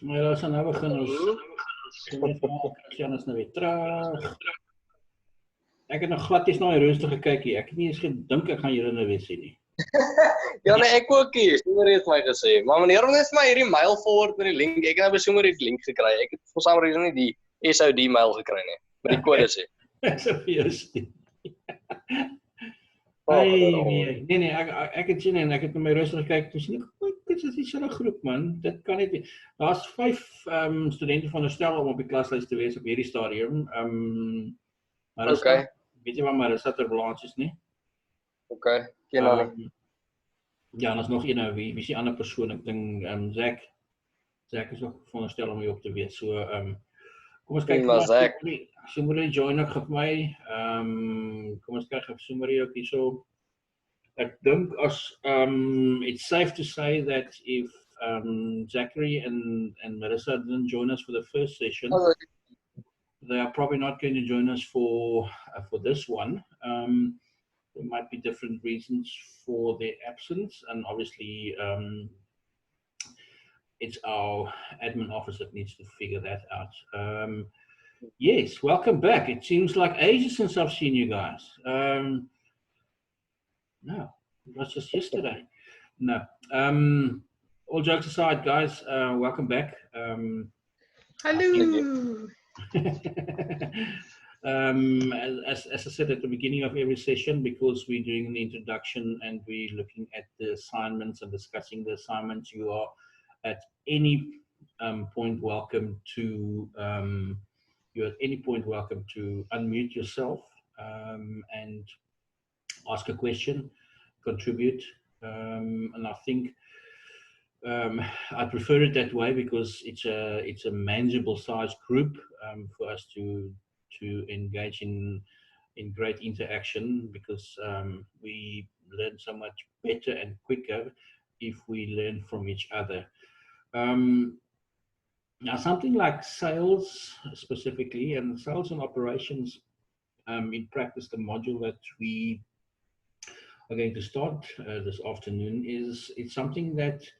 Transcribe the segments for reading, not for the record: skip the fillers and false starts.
Maar ja, so nou begin ons Mhm. net Christian is nou weer terug. Ek het nog glad eens na die rooster gekyk hier. Ek het nie eens gedink ek gaan julle nou weer sien nie. Ja, nee, ek ook nie. Sommer het my gesê. Maar meneer het my hierdie mail forward met die link. Ek het nou besommer die link gekry. Ek het vir some reason nie die SOD mail gekry nie. Met die kode sê. Ek sê vir jou sien. Oh, nee, ek het sien en ek het na my rooster gekyk. Toe sien ek, dit is nie so 'n groep man. Dit kan nie. Daar's 5 studente veronderstel om op die klaslys te wees op hierdie stadium. Maar okay. Weet jy wat Marissa ter balans is nie? Okay, ken nou nie. Ja, en is nog een, wie is die ander persoon? Ek dink Zack is ook veronderstel om hier op te wees. So kom ons kyk maar Zack. So moet hy join ook vir my. Kom ons kyk of sommer ook hierso. Ek dink as it's safe to say that if Zachary and Marissa didn't join us for the first session, they are probably not going to join us for this one. There might be different reasons for their absence, and obviously it's our admin office that needs to figure that out. Yes, welcome back. It seems like ages since I've seen you guys. No, it was just yesterday. No. All jokes aside, guys, welcome back. Hello. As I said at the beginning of every session, because we're doing the introduction and we're looking at the assignments and discussing the assignments, you are at any point welcome to unmute yourself and ask a question, contribute, and I think I prefer it that way because it's a manageable size group for us to engage in great interaction, because we learn so much better and quicker if we learn from each other. Now, something like sales specifically, and sales and operations in practice, the module that we are going to start this afternoon it's something that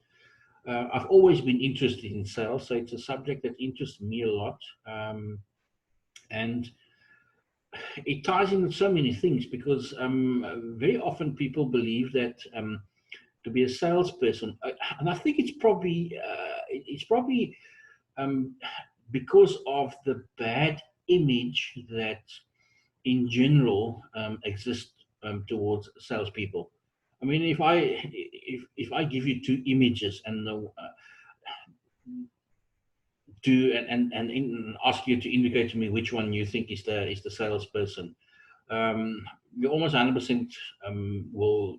I've always been interested in sales, so it's a subject that interests me a lot, and it ties in with so many things, because very often people believe that to be a salesperson, and I think it's probably because of the bad image that in general exists towards salespeople. I mean, if I give you 2 images and and ask you to indicate to me which one you think is the salesperson, we almost 100% will,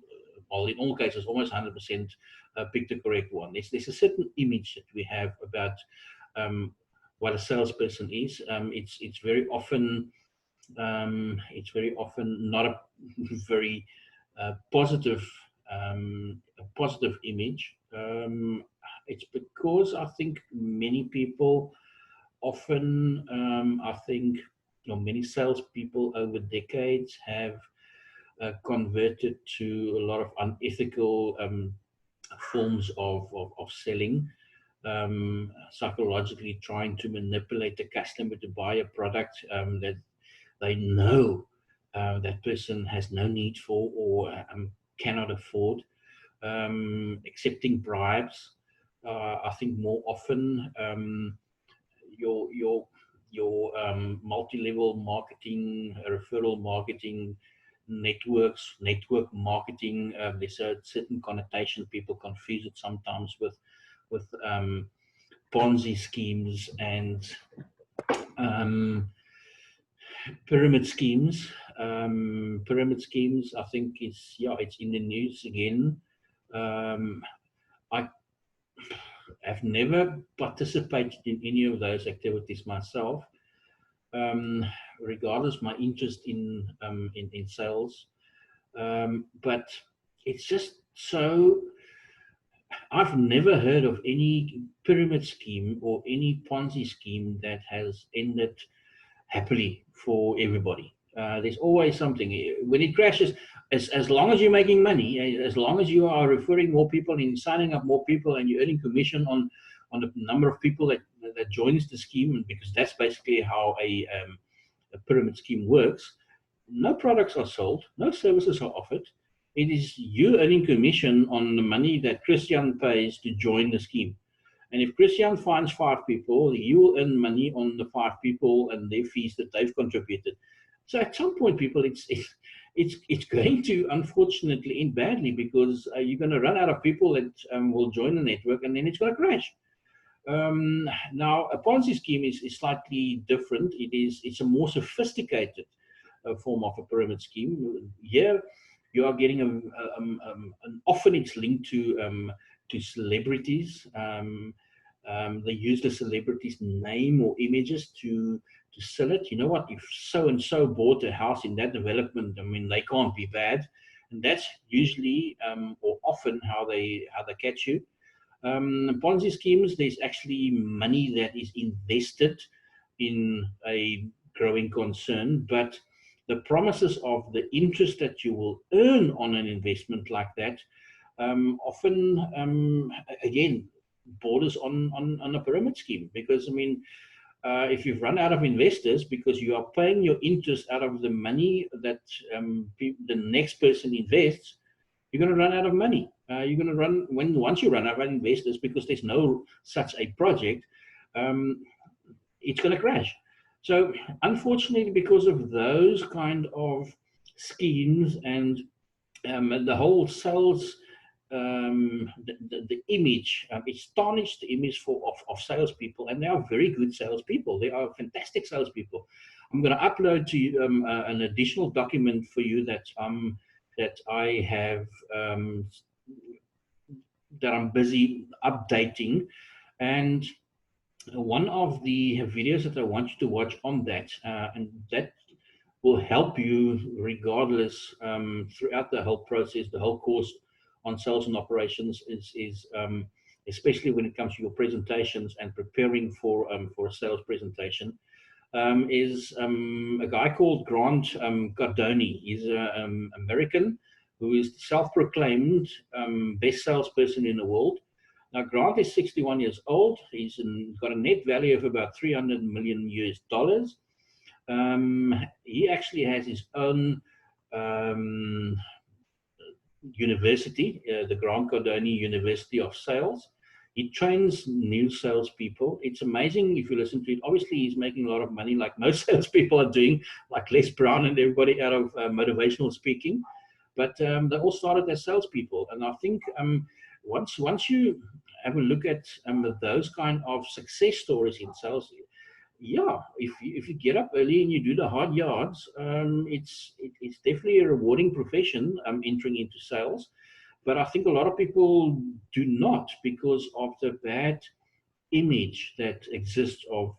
well, in all cases, almost 100% pick the correct one. There's a certain image that we have about what a salesperson is. It's very often not a very positive image. It's because I think many people often, many salespeople over decades have converted to a lot of unethical forms of selling, psychologically trying to manipulate the customer to buy a product that they know that person has no need for or cannot afford, accepting bribes. I think more often your multi-level marketing, referral marketing, network marketing. There's a certain connotation. People confuse it sometimes with Ponzi schemes and pyramid schemes. Pyramid schemes, I think, it's in the news again. I have never participated in any of those activities myself, regardless my interest in sales. But it's just so. I've never heard of any pyramid scheme or any Ponzi scheme that has ended happily for everybody. There's always something. When it crashes, as long as you're making money, as long as you are referring more people and signing up more people and you're earning commission on the number of people that joins the scheme, because that's basically how a pyramid scheme works. No products are sold, no services are offered. It is you earning commission on the money that Christian pays to join the scheme. And if Christian finds 5 people, you will earn money on the 5 people and their fees that they've contributed. So at some point, people, it's going to unfortunately end badly, because you're going to run out of people that will join the network, and then it's going to crash. Now, a Ponzi scheme is slightly different. It's a more sophisticated form of a pyramid scheme. Here, you are getting often it's linked to celebrities. They use the celebrity's name or images to sell it. You know what? If so and so bought a house in that development, I mean, they can't be bad, and that's usually or often how they catch you. Ponzi schemes, there's actually money that is invested in a growing concern, but the promises of the interest that you will earn on an investment like that often, again, borders on a pyramid scheme. Because, I mean, if you've run out of investors because you are paying your interest out of the money that the next person invests, you're going to run out of money. You're going to run, once you run out of investors, because there's no such a project, it's going to crash. So unfortunately, because of those kind of schemes and the whole sales, the image, it's tarnished the image of salespeople, and they are very good salespeople. They are fantastic salespeople. I'm going to upload to you an additional document for you that I have that I'm busy updating, and one of the videos that I want you to watch on that, and that will help you regardless throughout the whole process, the whole course on sales and operations, is especially when it comes to your presentations and preparing for a sales presentation, is a guy called Grant Cardone. He's an American who is the self-proclaimed best salesperson in the world. Now, Grant is 61 years old. He's got a net value of about $300 million US. He actually has his own university, the Grant Cardone University of Sales. He trains new salespeople. It's amazing if you listen to it. Obviously, he's making a lot of money, like most salespeople are doing, like Les Brown and everybody out of motivational speaking. But they all started as salespeople, and I think once you have a look at those kind of success stories in sales, yeah, if you get up early and you do the hard yards, it's definitely a rewarding profession entering into sales. But I think a lot of people do not, because of the bad image that exists of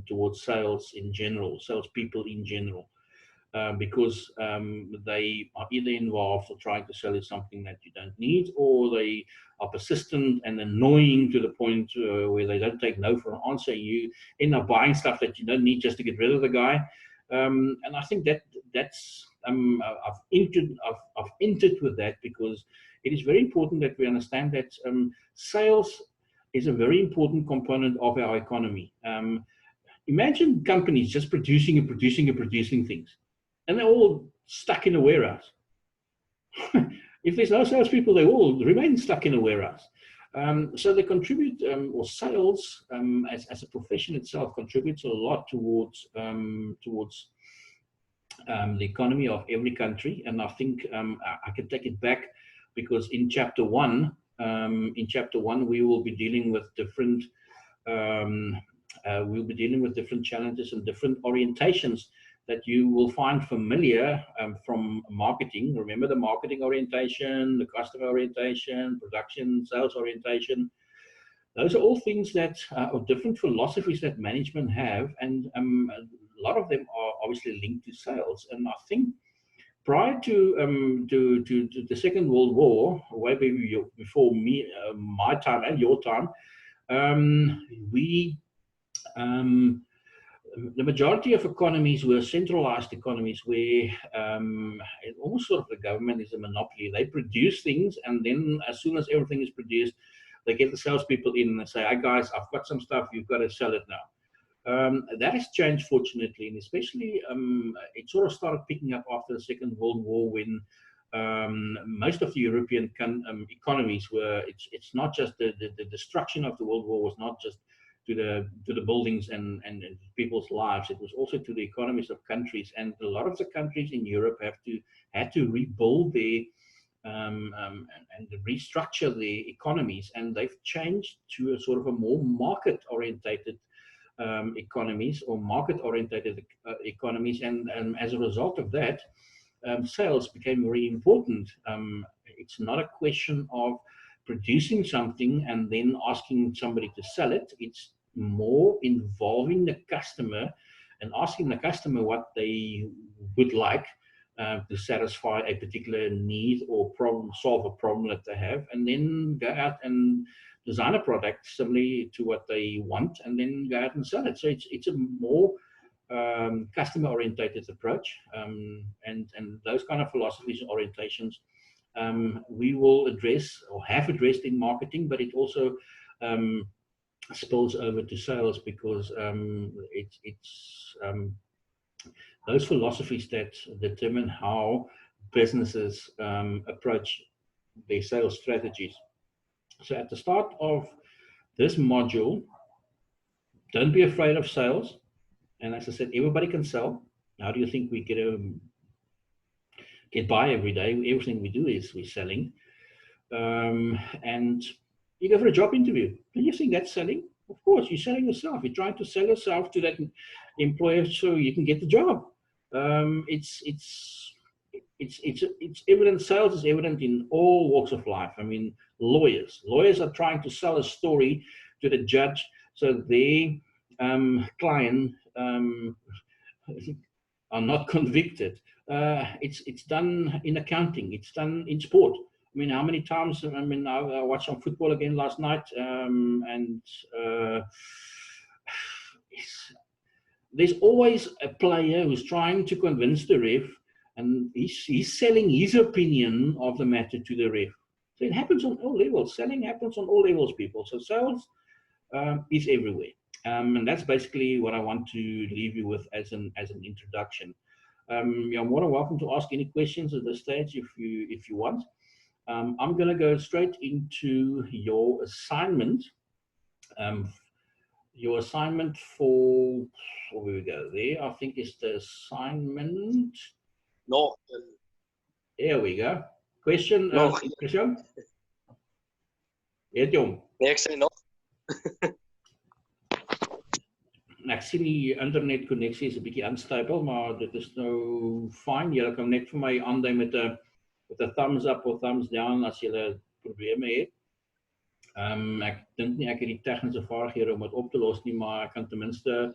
towards sales in general, salespeople in general. Because they are either involved or trying to sell you something that you don't need, or they are persistent and annoying to the point where they don't take no for an answer. You end up buying stuff that you don't need just to get rid of the guy. And I think that's I've entered with that, because it is very important that we understand that sales is a very important component of our economy. Imagine companies just producing things, and they're all stuck in a warehouse. If there's no salespeople, they all remain stuck in a warehouse. So they contribute, or sales as a profession itself contributes a lot towards the economy of every country. And I think I can take it back, because in chapter one, we will be dealing with different challenges and different orientations that you will find familiar from marketing. Remember the marketing orientation, the customer orientation, production, sales orientation. Those are all things that are different philosophies that management have, and a lot of them are obviously linked to sales. And I think prior to the Second World War, way before my time and your time, the majority of economies were centralized economies, where almost sort of the government is a monopoly. They produce things, and then as soon as everything is produced, they get the salespeople in and they say, "Hi guys, I've got some stuff. You've got to sell it now." That has changed, fortunately, and especially it sort of started picking up after the Second World War when most of the European economies were. It's not just the destruction of the World War was not just to the buildings and people's lives. It was also to the economies of countries, and a lot of the countries in Europe had to rebuild their and restructure their economies, and they've changed to a sort of a more market-orientated economies or market-orientated economies, and as a result of that, sales became very important. It's not a question of producing something and then asking somebody to sell it. It's more involving the customer and asking the customer what they would like to satisfy a particular need or problem, solve a problem that they have, and then go out and design a product similarly to what they want, and then go out and sell it. So it's a more customer-orientated approach, and those kind of philosophies and orientations we will address or have addressed in marketing, but it also spills over to sales because it's those philosophies that determine how businesses approach their sales strategies. So at the start of this module, don't be afraid of sales. And as I said, everybody can sell. How do you think we get by every day? Everything we do is we're selling. And you go for a job interview. Do you think that's selling? Of course, you're selling yourself. You're trying to sell yourself to that employer so you can get the job. It's evident. Sales is evident in all walks of life. I mean, lawyers are trying to sell a story to the judge so their client are not convicted. It's done in accounting. It's done in sport. I mean, how many times? I mean, I watched some football again last night, and there's always a player who's trying to convince the ref, and he's selling his opinion of the matter to the ref. So it happens on all levels. Selling happens on all levels, people. So sales is everywhere, and that's basically what I want to leave you with as an introduction. You're more than welcome to ask any questions at this stage if you want. I'm going to go straight into your assignment. Your assignment for, where we go there, I think it's the assignment. No. There we go. Question? No. Question? Ja, jong. Nee, ek sê nog. Ek sien die internet connectie is 'n bietjie unstable, maar dit is nou fine. Julle kan net vir my aandui met 'n thumbs up of thumbs down as julle probleme het. Ek dink nie ek het die tegniese vaardighede om dit op te los nie, maar ek kan ten minste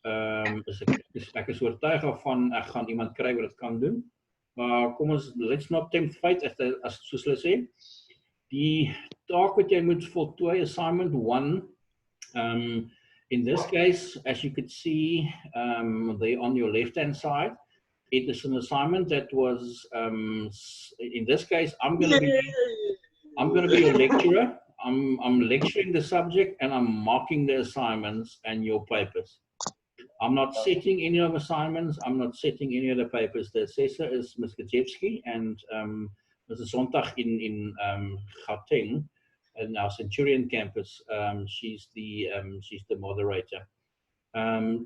ek is oortuig daarvan ek gaan iemand kry wat dit kan doen. Maar kom ons, let's not tempt fate, as soos hulle sê. Die taak wat jy moet voltooi, assignment 1, in this case, as you could see there on your left-hand side, it is an assignment that was, in this case, I'm going to be your lecturer. I'm lecturing the subject and I'm marking the assignments and your papers. I'm not setting any of assignments. I'm not setting any of the papers. The assessor is Ms. Gajewski and Mrs. Sonntag in Gauteng, in our Centurion campus. She's the moderator.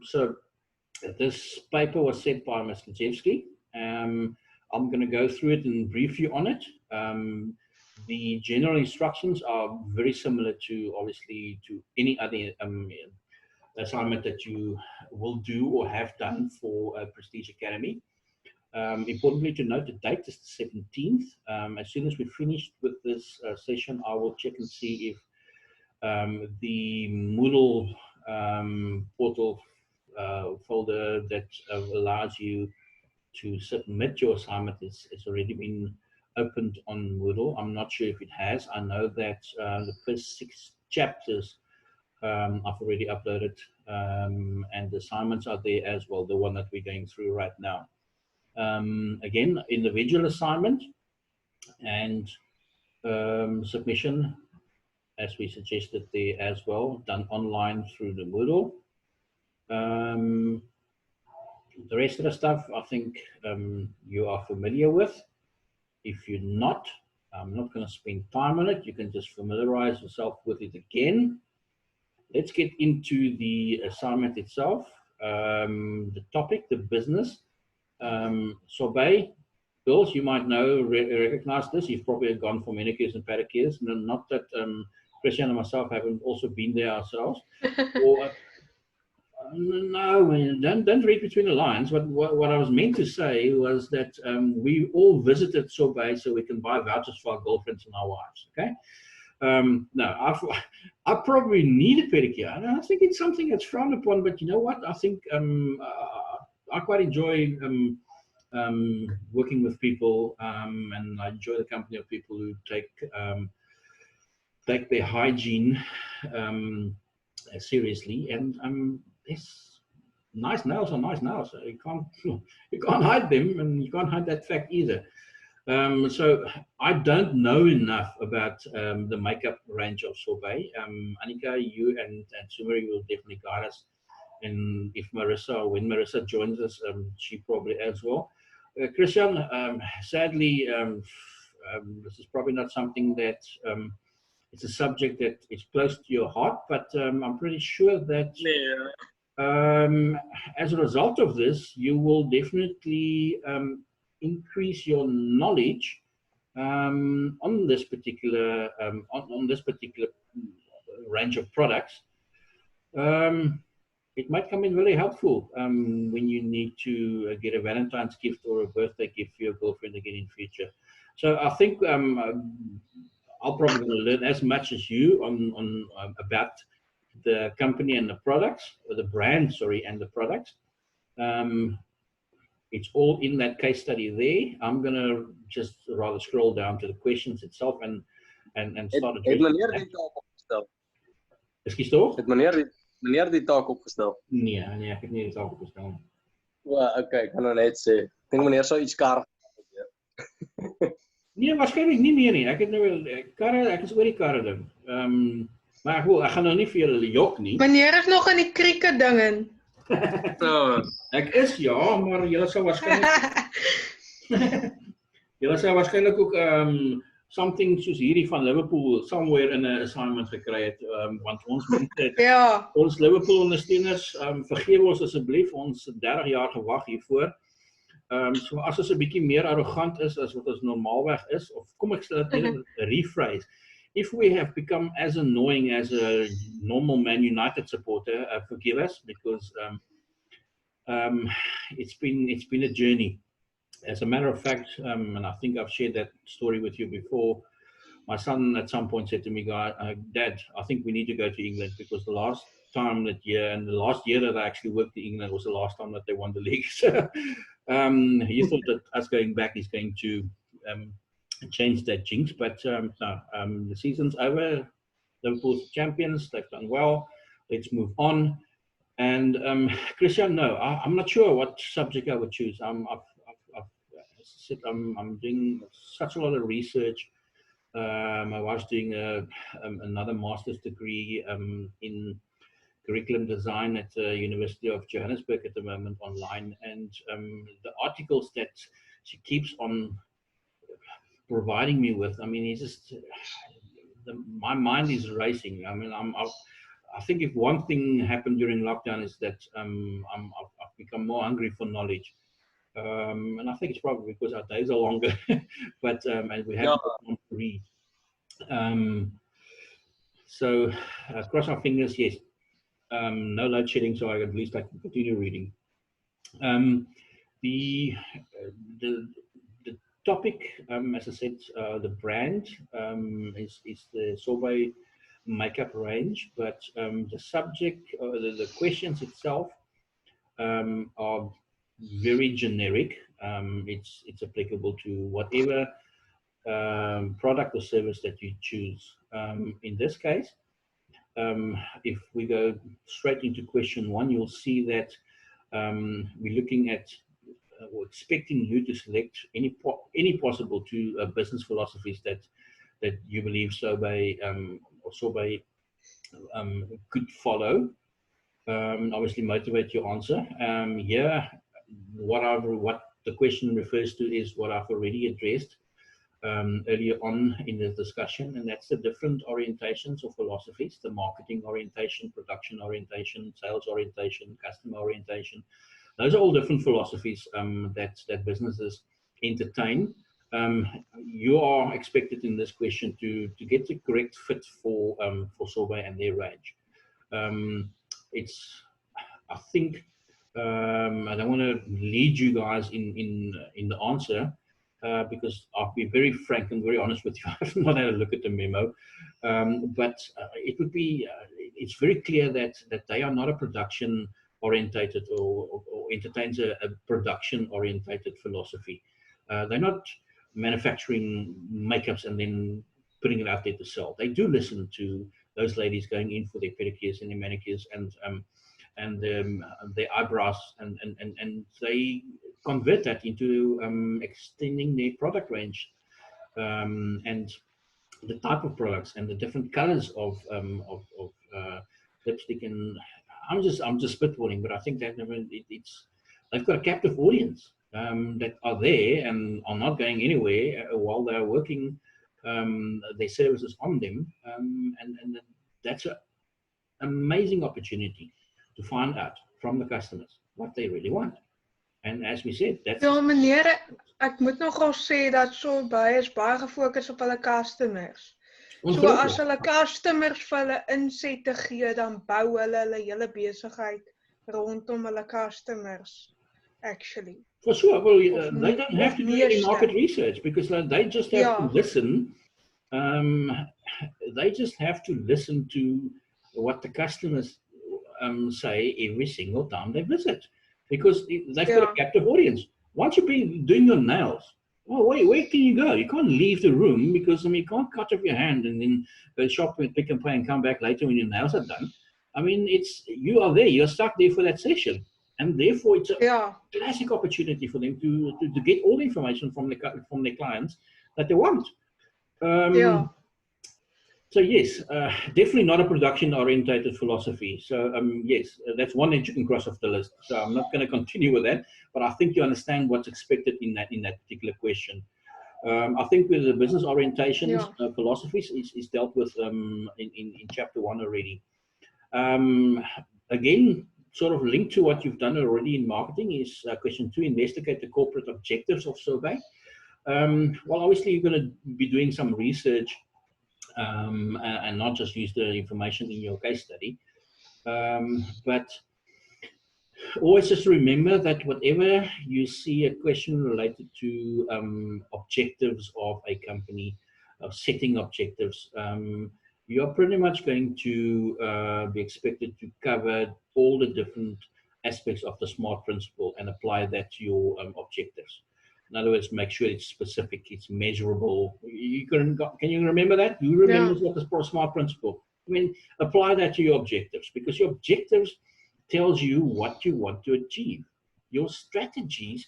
So this paper was set by Ms. Gajewski. I'm going to go through it and brief you on it. The general instructions are very similar to, obviously, to any other assignment that you will do or have done for a Prestige Academy. Importantly to note, the date is the 17th. As soon as we're finished with this session, I will check and see if the Moodle portal folder that allows you to submit your assignment is already been opened on Moodle. I'm not sure if it has. I know that the first 6 chapters I've already uploaded, and the assignments are there as well, the one that we're going through right now. Again, individual assignment and submission as we suggested there as well, done online through the Moodle. The rest of the stuff, I think you are familiar with. If you're not, I'm not going to spend time on it. You can just familiarize yourself with it again. Let's get into the assignment itself. The topic, the business. Sorbet, girls, you might know, recognize this. You've probably gone for manicures and pedicures. Not that Christian and myself haven't also been there ourselves. Or, no, don't read between the lines. What I was meant to say was that we all visited Sorbet so we can buy vouchers for our girlfriends and our wives. Okay. No, I probably need a pedicure. And I think it's something that's frowned upon, but you know what? I think I quite enjoy working with people, and I enjoy the company of people who take their hygiene seriously. And it's nice nails are nice nails. You can't hide them, and you can't hide that fact either. So I don't know enough about the makeup range of Sorbet. Annika, you and Sumeri will definitely guide us. And if Marissa, when Marissa joins us, she probably as well. Christian, sadly, this is probably not something that it's a subject that is close to your heart, but I'm pretty sure that as a result of this, you will definitely increase your knowledge on this particular range of products. It might come in really helpful when you need to get a Valentine's gift or a birthday gift for your girlfriend again in future. So I think I'll probably going to learn as much as you on about the company and the products, or the brand, sorry, and the products. It's all in that case study there. I'm going to just rather scroll down to the questions itself and start addressing. Het meneer die taak opgestel? Ekskuus toch? Het meneer die taak opgestel? Nee, ek het nie die taak opgestel nie. Well, okay, ek kan nou net sê. Ek dink meneer sou iets kar Nee, waarskynlik nie meer nie. Ek het nou karre, ek is oor die karre ding. Maar ek gaan nou nie vir julle jok nie. Meneer is nog in die krieke ding in. Ek is ja, maar julle sal waarskynlik ook something soos hierdie van Liverpool somewhere in 'n assignment gekry het, want ons mense Ja. ons Liverpool ondersteuners, vergewe ons asseblief, ons 30 jaar gewag hiervoor. So as ons 'n bietjie meer arrogant is as wat ons normaalweg is, of kom ek stel dit in 'n rephrase. If we have become as annoying as a normal Man United supporter, forgive us, because it's been a journey. As a matter of fact, and I think I've shared that story with you before, my son at some point said to me, Dad, I think we need to go to England, because the last time that year, and the last year that I actually worked in England was the last time that they won the league. So he thought that us going back is going to change that jinx, but no, the season's over. Liverpool's champions, they've done well. Let's move on. And Christian, no, I'm not sure what subject I would choose. I'm doing such a lot of research. My wife's doing another master's degree in curriculum design at the University of Johannesburg at the moment online, and the articles that she keeps on providing me with, I mean, it's just my mind is racing. I mean, I think if one thing happened during lockdown is that I've become more hungry for knowledge, and I think it's probably because our days are longer, but and we have to read. So cross our fingers. Yes, no load shedding, so at least I can continue reading. The topic, as I said, the brand is the Sorbet makeup range, but the subject, the questions itself are very generic. It's applicable to whatever product or service that you choose. In this case, if we go straight into question 1, you'll see that we're looking at or expecting you to select any possible two business philosophies that you believe Sorbet sorbet could follow. Obviously motivate your answer. Here, what the question refers to is what I've already addressed earlier on in the discussion, and that's the different orientations or philosophies: the marketing orientation, production orientation, sales orientation, customer orientation. Those are all different philosophies that businesses entertain. You are expected in this question to get the correct fit for sorbet and their range. I think I don't want to lead you guys in the answer because I'll be very frank and very honest with you. I've not had a look at the memo, but it would be it's very clear that they are not a production orientated or entertains a production orientated philosophy. They're not manufacturing makeups and then putting it out there to sell. They do listen to those ladies going in for their pedicures and their manicures and their eyebrows, and they convert that into extending their product range and the type of products and the different colors of lipstick. And I'm just spitballing, but I think that they've got a captive audience that are there and are not going anywhere while they're working their services on them, and that's an amazing opportunity to find out from the customers what they really want. And as we said, that's... Ja, meneer, ek moet nogal sê dat sorbet is baie gefokus op hulle customers. So as hulle customers vir hulle insette gee, dan bou hulle hele besigheid rondom hulle customers, actually. For sure. Well, they don't have to do any market research because they just have to listen. They just have to listen to what the customers say every single time they visit, because they've got a captive audience. Once you've been doing your nails, well, where can you go? You can't leave the room because you can't cut off your hand and then go shop and pick and play and come back later when your nails are done. You are there. You're stuck there for that session, and therefore it's a classic opportunity for them to get all the information from their clients that they want. So yes, definitely not a production-orientated philosophy. So yes, that's one that you can cross off the list. So I'm not going to continue with that, but I think you understand what's expected in that particular question. I think with the business orientations philosophies is dealt with in chapter 1 already. Again, sort of linked to what you've done already in marketing is question 2: investigate the corporate objectives of sorbet. Well, obviously you're going to be doing some research. And not just use the information in your case study, but always just remember that whatever you see a question related to objectives of a company, of setting objectives, you are pretty much going to be expected to cover all the different aspects of the SMART principle and apply that to your objectives. In other words, make sure it's specific, it's measurable. Can you remember that? You remember what the SMART principle? Apply that to your objectives, because your objectives tells you what you want to achieve. Your strategies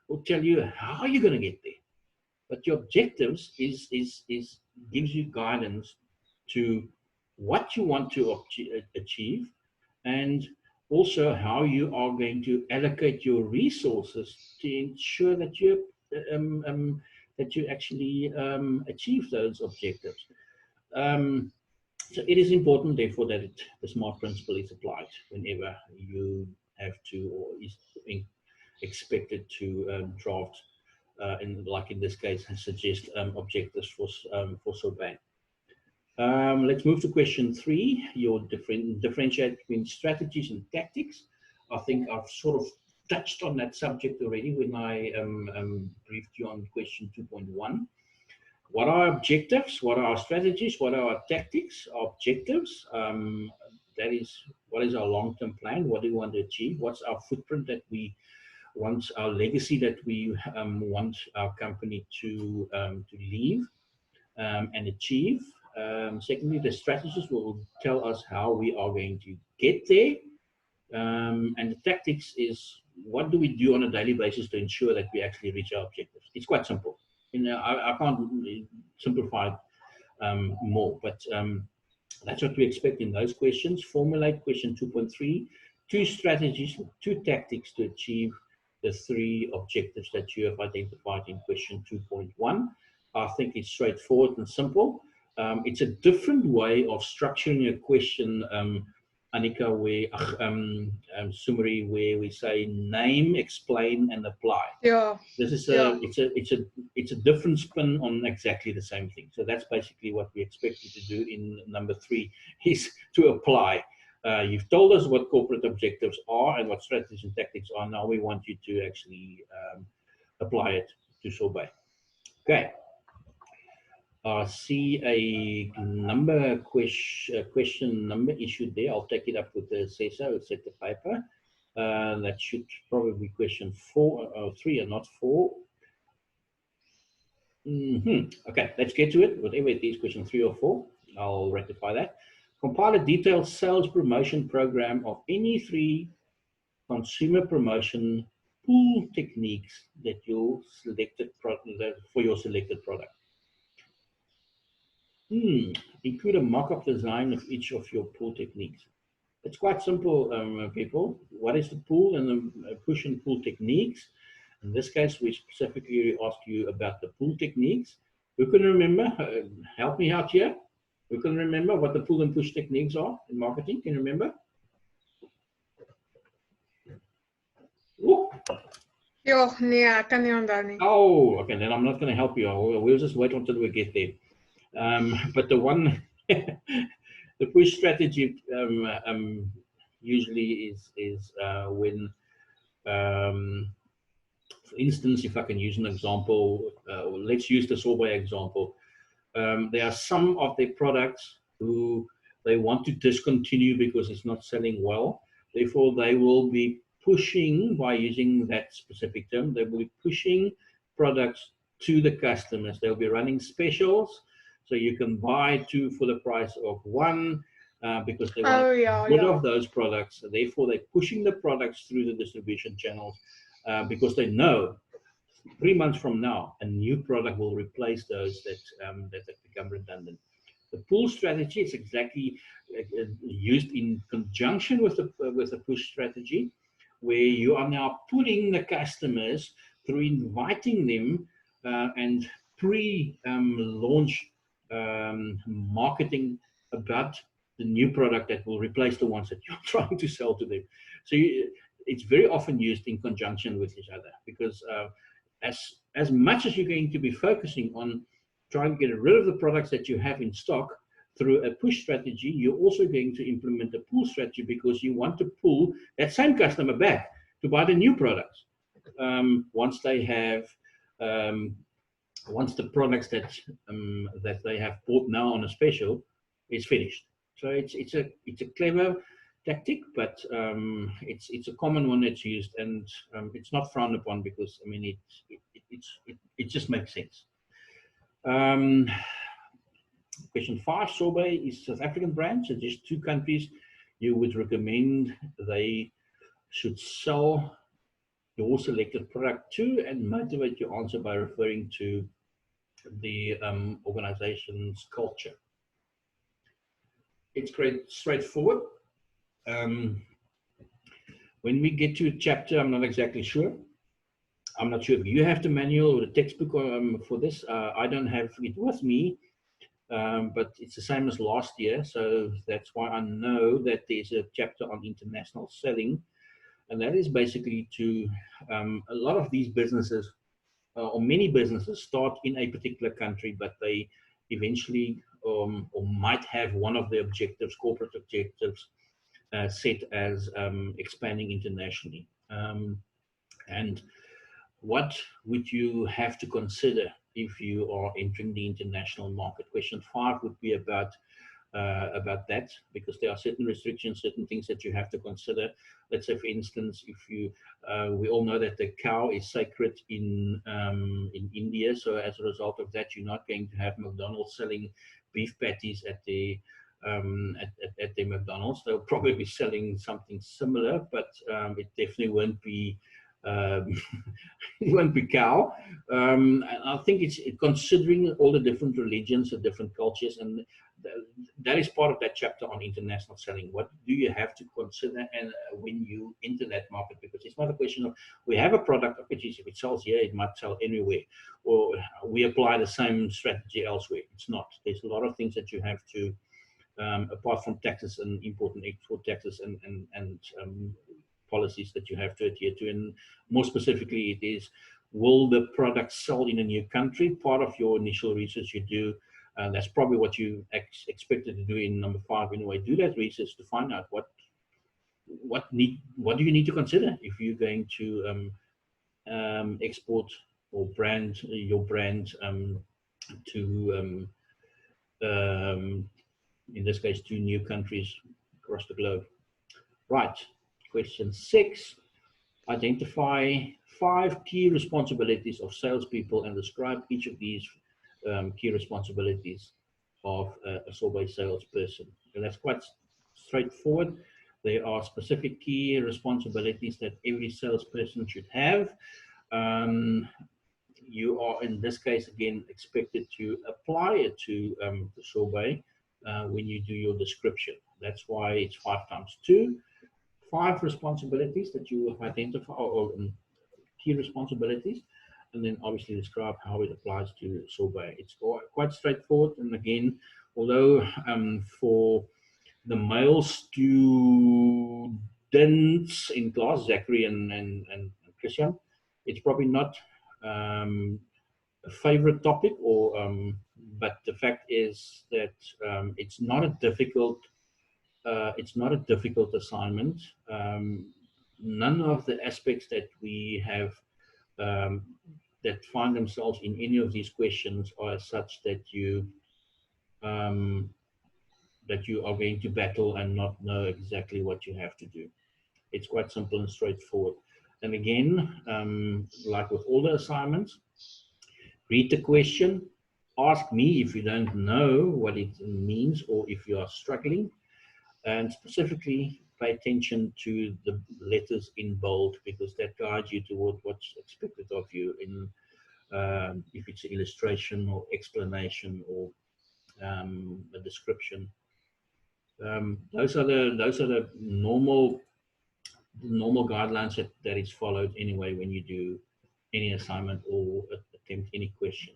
will tell you how you're going to get there. But your objectives gives you guidance to what you want to achieve, and also how you are going to allocate your resources to ensure that you actually achieve those objectives. So it is important, therefore, that the SMART principle is applied whenever you have to or is expected to draft, like in this case, suggest objectives for sorbet. Let's move to question 3. Your differentiate between strategies and tactics. I think I've sort of touched on that subject already when I briefed you on question 2.1. What are objectives? What are our strategies? What are our tactics? Our objectives, that is, what is our long-term plan? What do we want to achieve? What's our footprint that we want, our legacy that we want our company to leave and achieve? Secondly, the strategies will tell us how we are going to get there. And the tactics is, what do we do on a daily basis to ensure that we actually reach our objectives? It's quite simple. I can't simplify it more. But that's what we expect in those questions. Formulate question 2.3, 2 strategies, 2 tactics to achieve the 3 objectives that you have identified in question 2.1. I think it's straightforward and simple. It's a different way of structuring a question, Annika, where Sumari, where we say name, explain, and apply. Yeah. This is it's a different spin on exactly the same thing. So that's basically what we expect you to do in number 3, is to apply. You've told us what corporate objectives are and what strategies and tactics are. Now we want you to actually apply it to Sorbet. Okay. I see a number question number issued there. I'll take it up with the assessor who set the paper. That should probably be question 4 or 3 and not 4. Okay, let's get to it. Whatever it is, question 3 or 4, I'll rectify that. Compile a detailed sales promotion program of any 3 consumer promotion pull techniques that you selected for your selected product. Include a mock-up design of each of your pull techniques. It's quite simple, people. What is the pull and the push and pull techniques? In this case, we specifically ask you about the pull techniques. Who can remember? Help me out here. Who can remember what the pull and push techniques are in marketing? Can you remember? Ooh. Ja, nee, ek kan nie onthou nie. Oh, okay, then I'm not going to help you. We'll just wait until we get there. But the one, the push strategy usually is when, for instance, if I can use an example, let's use the Sorbet example. There are some of their products who they want to discontinue because it's not selling well. Therefore, they will be pushing, by using that specific term, they will be pushing products to the customers. They'll be running specials. So you can buy 2 for the price of 1 because they want to get rid of those products. So therefore, they're pushing the products through the distribution channels because they know 3 months from now, a new product will replace those that have become redundant. The pull strategy is exactly used in conjunction with the push strategy, where you are now pulling the customers through inviting them and pre-launch marketing about the new product that will replace the ones that you're trying to sell to them. So it's very often used in conjunction with each other, because as much as you're going to be focusing on trying to get rid of the products that you have in stock through a push strategy, you're also going to implement a pull strategy, because you want to pull that same customer back to buy the new products once they have once the products that they have bought now on a special is finished. So it's a clever tactic, but it's a common one that's used, and it's not frowned upon, because I mean it just makes sense. Question 5, Sorbet is South African brand, so just 2 countries you would recommend they should sell your selected product to, and motivate your answer by referring to the organization's culture. It's great, straightforward. When we get to a chapter, I'm not exactly sure. I'm not sure if you have the manual or the textbook for this. I don't have it with me, but it's the same as last year. So that's why I know that there's a chapter on international selling. And that is basically to, a lot of these businesses, or many businesses, start in a particular country, but they eventually or might have one of the objectives, corporate objectives, set as expanding internationally. And what would you have to consider if you are entering the international market? Question 5 would be about that, because there are certain restrictions, certain things that you have to consider. Let's say, for instance, if you, we all know that the cow is sacred in India. So as a result of that, you're not going to have McDonald's selling beef patties at the McDonald's. They'll probably be selling something similar, but it definitely won't be it won't be cow. And I think it's considering all the different religions and different cultures, and that is part of that chapter on international selling. What do you have to consider and when you enter that market? Because it's not a question of we have a product, okay, geez, if it sells here, it might sell anywhere, or we apply the same strategy elsewhere. It's not. There's a lot of things that you have to, apart from taxes and import and export taxes and policies that you have to adhere to, and more specifically, it is, will the product sell in a new country? Part of your initial research you do. That's probably what you expected to do in number 5 anyway. Do that research to find out what do you need to consider if you're going to export or brand your brand to in this case 2 new countries across the globe. Right. Question 6. Identify 5 key responsibilities of salespeople and describe each of these key responsibilities of a sorbet salesperson. And that's quite straightforward. There are specific key responsibilities that every salesperson should have. You are, in this case, again, expected to apply it to the sorbet when you do your description. That's why it's 5 times 2. 5 responsibilities that you have identified, or key responsibilities, and then obviously describe how it applies to sorbet. It's quite straightforward. And again, although for the male students in class, Zachary and Christian, it's probably not a favorite topic, or but the fact is that it's not a difficult assignment. None of the aspects that we have that find themselves in any of these questions are such that you are going to battle and not know exactly what you have to do. It's quite simple and straightforward. And again, like with all the assignments, read the question, ask me if you don't know what it means or if you are struggling, and specifically pay attention to the letters in bold, because that guides you toward what's expected of you in if it's an illustration or explanation or a description. Those are the normal guidelines that is followed anyway when you do any assignment or attempt any question.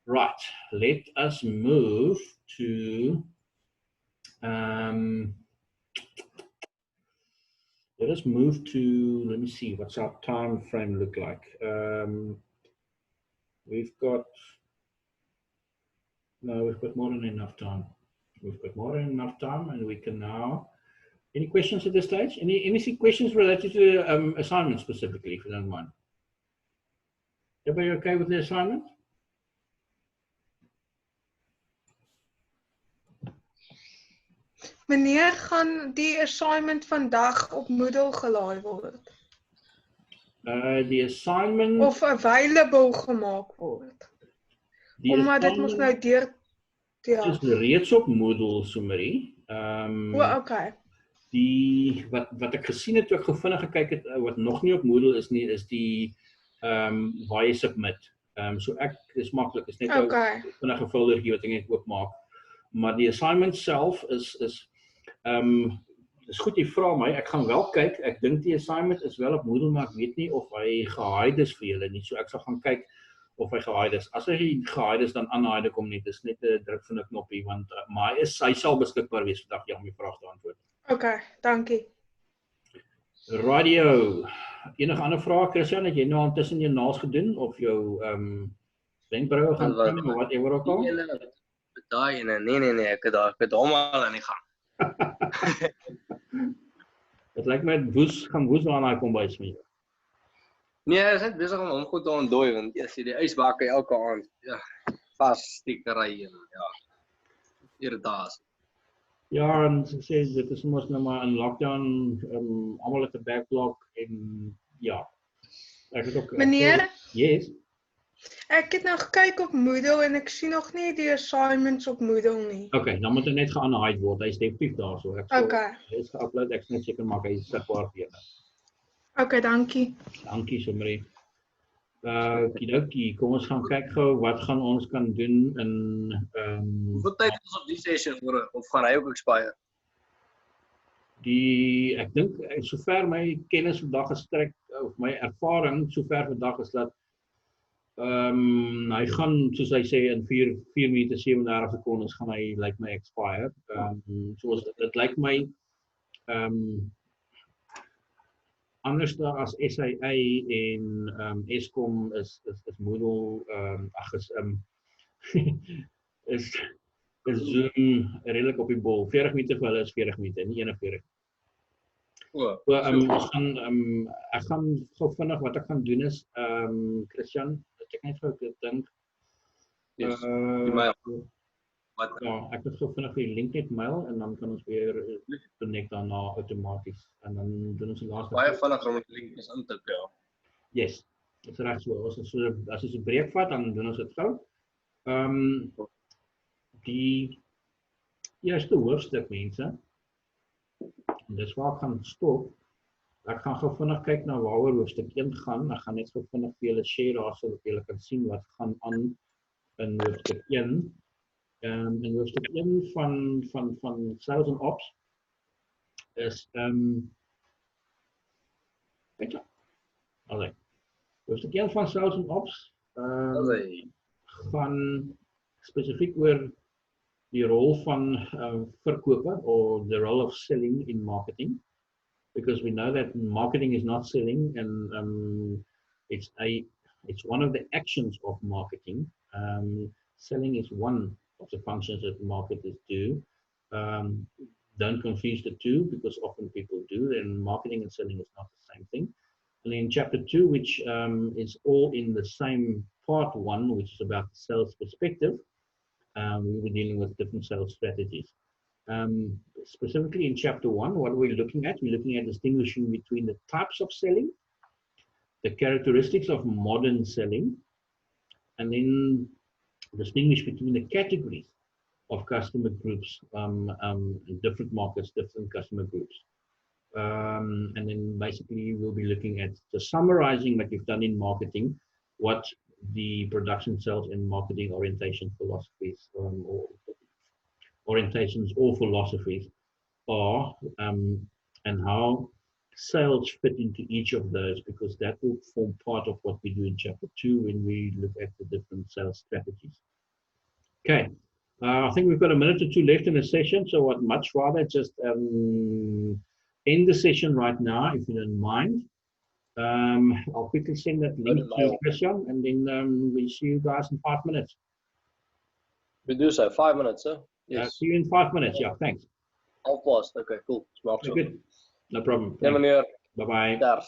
Right, let us move to let me see, what's our time frame look like? We've got more than enough time. And we can now, any questions at this stage? Any questions related to assignment specifically, if you don't mind? Everybody okay with the assignment? Meneer, gaan die assignment vandag op Moodle gelaai word? Die assignment... Of available gemaak word? Omdat dit mos nou deur... Ja. Dit is reeds op Moodle, Sumerie. Okay. Wat ek gesien het, toe ek vinnig gekyk het, wat nog nie op Moodle is nie, is die waar jy submit. So ek, is maklik, is net okay. Vinnige foldertjie wat ek net oopmaak. Maar die assignment self is goed jy vra my, ek gaan wel kyk, ek dink die assignment is wel op Moodle, maar ek weet nie of hy gehide is vir julle nie, so ek sal gaan kyk of hy gehide is. As hy gehide is, dan aanhide kom nie, dis net 'n druk van 'n knoppie, want maar hy sal beskikbaar wees vandag, ja, om die vraag te antwoord. Okay, dankie. Radio, enige ander vrae, Christian, het jy nou intussen jou naels gedoen, of jou wenkbroue gaan doen, of whatever ook al? Nee, ek het hom al aan die gang. Het lyk my gaan woes daar na kom bys met jou. Nee, hy is net besig om hom goed te ontdooi, want as jy die ysbakke elke aand, ja, vasstiekery en ja, irritasie. Ja, en so sê, dit is mos nou maar in lockdown, almal het 'n backlog en ja. Ek het ook... Meneer? Yes? Ek het nou gekyk op Moodle en ek sien nog nie die assignments op Moodle nie. Okay, dan moet hy net geaanhide word, hy is definitief daar so. Okay. Hy is geupload, ek is net seker maak hy is sigbaar vir julle. Okay, dankie. Dankie sommer. Kidokie, kom ons gaan kyk gou wat gaan ons kan doen in Hoeveel tyd het ons op die session hoor of gaan hy ook expire? ek dink sover my kennis vandag gestrek of my ervaring sover vandag is dat hy gaan, soos hy sê, in 4 minute 37 sekondes gaan hy lyk my expire. Soos dit lyk my anders daar as SIA en Eskom is Moodle is Zoom redelik op die bol. 40 minute vir hulle is 40 minute, nie 41. Ek gaan gou vinnig wat ek gaan doen is Christian, ek net gou dink. Yes. Ek het gou vinnig die link net mail en dan kan ons weer connect daarna outomaties en dan doen ons die laaste. Baie vinnig om die link in te tel. Yes, dit is reg so. As ons 'n breek vat, dan doen ons dit gou. Die eerste hoofstuk, mense. En dis waar ek gaan stop. Ek gaan gou vinnig kyk na waaroor hoofstuk 1 gaan. Ek gaan net gou vinnig vir julle share daar sodat julle kan sien wat gaan aan in hoofstuk 1. In hoofstuk 1 van Sales and Ops is weet jy. Alright. Hoofstuk 1 van Sales and Ops gaan spesifiek oor die rol van verkope or the role of selling in marketing, because we know that marketing is not selling and it's one of the actions of marketing. Selling is one of the functions that marketers do. Don't confuse the two because often people do, and marketing and selling is not the same thing. And in chapter 2, which is all in the same part 1, which is about the sales perspective, we'll be dealing with different sales strategies. Specifically in chapter 1, what we're looking at distinguishing between the types of selling, the characteristics of modern selling, and then distinguish between the categories of customer groups, different markets, different customer groups. And then basically we'll be looking at just summarizing what you've done in marketing, what the production, sales, and marketing orientation philosophies or orientations or philosophies are, and how sales fit into each of those, because that will form part of what we do in chapter 2 when we look at the different sales strategies. Okay, I think we've got a minute or two left in the session, so I'd much rather just end the session right now, if you don't mind. I'll quickly send that link to Christian, and then we'll see you guys in 5 minutes. We do so, 5 minutes, sir? Yes. See you in 5 minutes, yeah, thanks. Alvast, okay, cool. Good, no problem. Ja, meneer. Bye-bye. Sterf.